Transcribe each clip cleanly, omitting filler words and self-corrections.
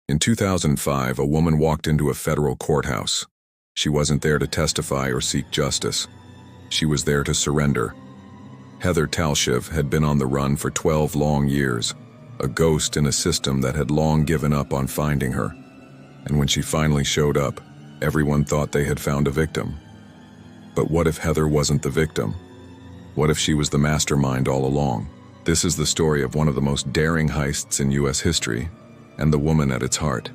In 2005, a woman walked into a federal courthouse. She wasn't there to testify or seek justice. She was there to surrender. Heather Talshiv had been on the run for 12 long years, a ghost in a system that had long given up on finding her. And when she finally showed up, everyone thought they had found a victim. But what if Heather wasn't the victim? What if she was the mastermind all along? This is the story of one of the most daring heists in U.S. history, and the woman at its heart.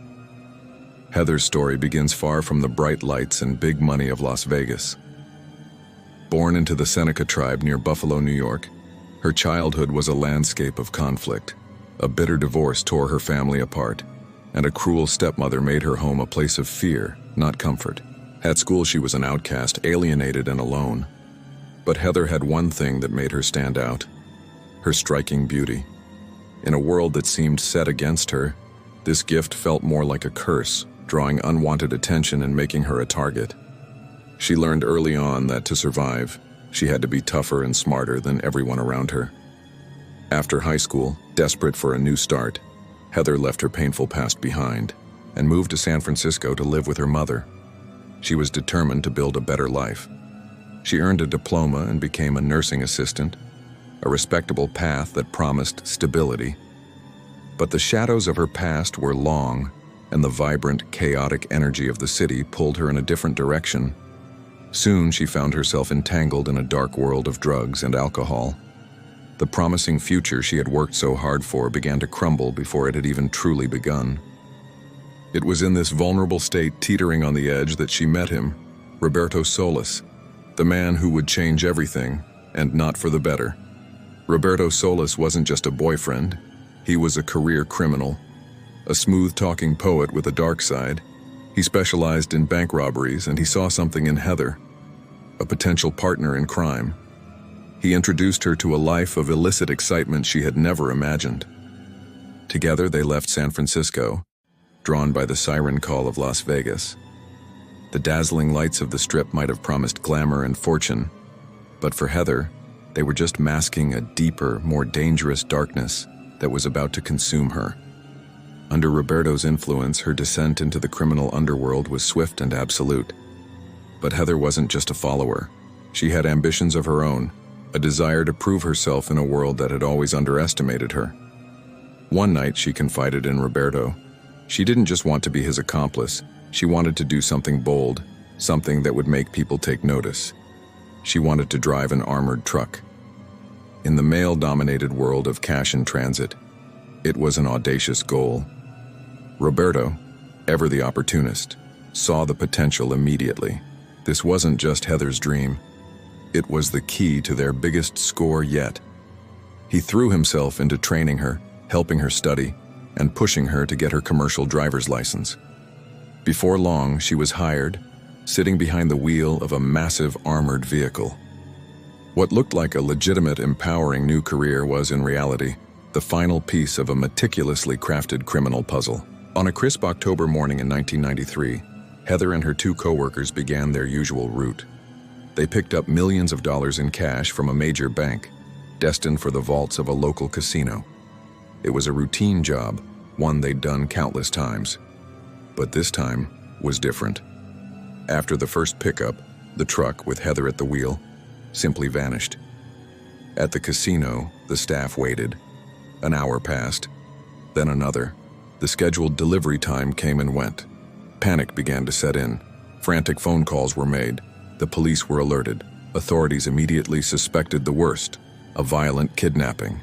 Heather's story begins far from the bright lights and big money of Las Vegas. Born into the Seneca tribe near Buffalo, New York, her childhood was a landscape of conflict. A bitter divorce tore her family apart, and a cruel stepmother made her home a place of fear, not comfort. At school, she was an outcast, alienated and alone. But Heather had one thing that made her stand out: her striking beauty. In a world that seemed set against her, this gift felt more like a curse, drawing unwanted attention and making her a target. She learned early on that to survive, she had to be tougher and smarter than everyone around her. After high school, desperate for a new start, Heather left her painful past behind and moved to San Francisco to live with her mother. She was determined to build a better life. She earned a diploma and became a nursing assistant, a respectable path that promised stability. But the shadows of her past were long, and the vibrant, chaotic energy of the city pulled her in a different direction. Soon she found herself entangled in a dark world of drugs and alcohol. The promising future she had worked so hard for began to crumble before it had even truly begun. It was in this vulnerable state, teetering on the edge, that she met him, Roberto Solis, the man who would change everything, and not for the better. Roberto Solis wasn't just a boyfriend, he was a career criminal, a smooth-talking poet with a dark side. He specialized in bank robberies, and he saw something in Heather, a potential partner in crime. He introduced her to a life of illicit excitement she had never imagined. Together they left San Francisco, drawn by the siren call of Las Vegas. The dazzling lights of the Strip might have promised glamour and fortune, but for Heather, they were just masking a deeper, more dangerous darkness that was about to consume her. Under Roberto's influence, her descent into the criminal underworld was swift and absolute. But Heather wasn't just a follower. She had ambitions of her own, a desire to prove herself in a world that had always underestimated her. One night, she confided in Roberto. She didn't just want to be his accomplice, she wanted to do something bold, something that would make people take notice. She wanted to drive an armored truck. In the male-dominated world of cash in transit, it was an audacious goal. Roberto, ever the opportunist, saw the potential immediately. This wasn't just Heather's dream. It was the key to their biggest score yet. He threw himself into training her, helping her study, and pushing her to get her commercial driver's license. Before long, she was hired, sitting behind the wheel of a massive armored vehicle. What looked like a legitimate, empowering new career was, in reality, the final piece of a meticulously crafted criminal puzzle. On a crisp October morning in 1993, Heather and her two co-workers began their usual route. They picked up millions of dollars in cash from a major bank, destined for the vaults of a local casino. It was a routine job, one they'd done countless times. But this time was different. After the first pickup, the truck, with Heather at the wheel, simply vanished. At the casino, the staff waited. An hour passed, then another. The scheduled delivery time came and went. Panic began to set in. Frantic phone calls were made. The police were alerted. Authorities immediately suspected the worst, a violent kidnapping.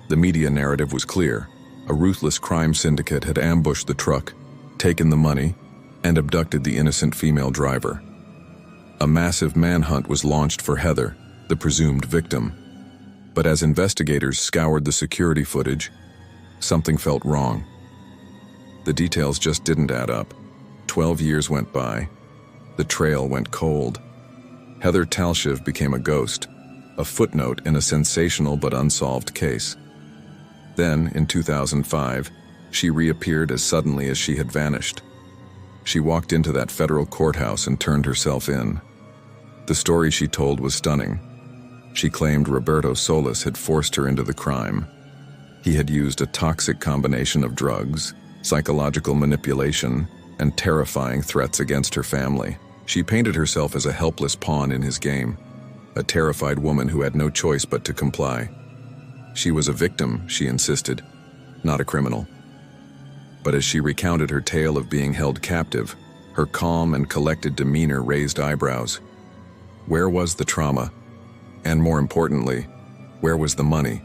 The media narrative was clear. A ruthless crime syndicate had ambushed the truck, taken the money, and abducted the innocent female driver. A massive manhunt was launched for Heather, the presumed victim. But as investigators scoured the security footage, something felt wrong. The details just didn't add up. 12 years went by. The trail went cold. Heather Talshiv became a ghost, a footnote in a sensational but unsolved case. Then, in 2005, she reappeared as suddenly as she had vanished. She walked into that federal courthouse and turned herself in. The story she told was stunning. She claimed Roberto Solis had forced her into the crime. He had used a toxic combination of drugs, psychological manipulation, and terrifying threats against her family. She painted herself as a helpless pawn in his game, a terrified woman who had no choice but to comply. She was a victim, she insisted, not a criminal. But as she recounted her tale of being held captive, her calm and collected demeanor raised eyebrows. Where was the trauma? And more importantly, where was the money?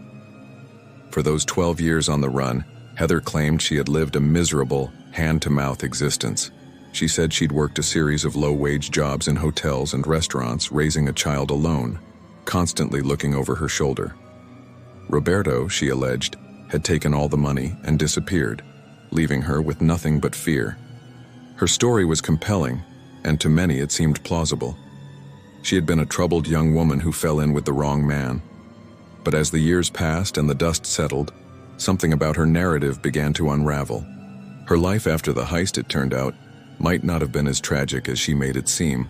For those 12 years on the run, Heather claimed she had lived a miserable, hand-to-mouth existence. She said she'd worked a series of low-wage jobs in hotels and restaurants, raising a child alone, constantly looking over her shoulder. Roberto, she alleged, had taken all the money and disappeared, leaving her with nothing but fear. Her story was compelling, and to many it seemed plausible. She had been a troubled young woman who fell in with the wrong man. But as the years passed and the dust settled, something about her narrative began to unravel. Her life after the heist, it turned out, might not have been as tragic as she made it seem.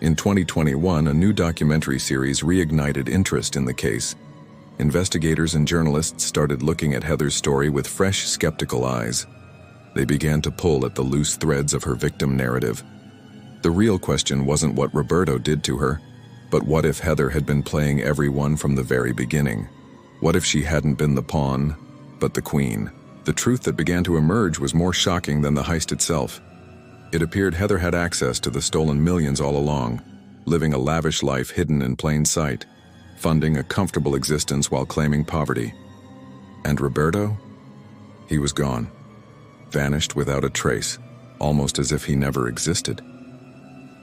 In 2021, a new documentary series reignited interest in the case. Investigators and journalists started looking at Heather's story with fresh, skeptical eyes. They began to pull at the loose threads of her victim narrative. The real question wasn't what Roberto did to her, but what if Heather had been playing everyone from the very beginning? What if she hadn't been the pawn, but the queen? The truth that began to emerge was more shocking than the heist itself. It appeared Heather had access to the stolen millions all along, living a lavish life hidden in plain sight, funding a comfortable existence while claiming poverty. And Roberto? He was gone, vanished without a trace, almost as if he never existed.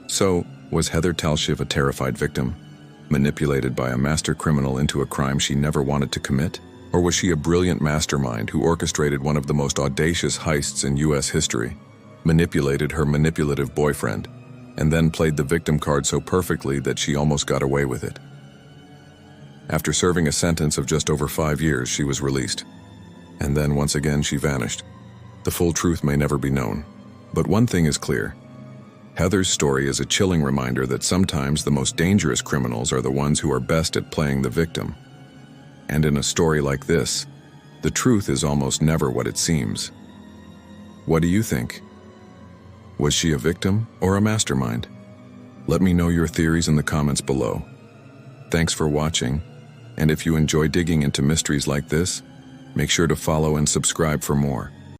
So, was Heather Talshiv a terrified victim, manipulated by a master criminal into a crime she never wanted to commit? Or was she a brilliant mastermind who orchestrated one of the most audacious heists in U.S. history, manipulated her manipulative boyfriend, and then played the victim card so perfectly that she almost got away with it? After serving a sentence of just over 5 years, she was released. And then once again she vanished. The full truth may never be known. But one thing is clear. Heather's story is a chilling reminder that sometimes the most dangerous criminals are the ones who are best at playing the victim. And in a story like this, the truth is almost never what it seems. What do you think? Was she a victim or a mastermind? Let me know your theories in the comments below. Thanks for watching, and if you enjoy digging into mysteries like this, make sure to follow and subscribe for more.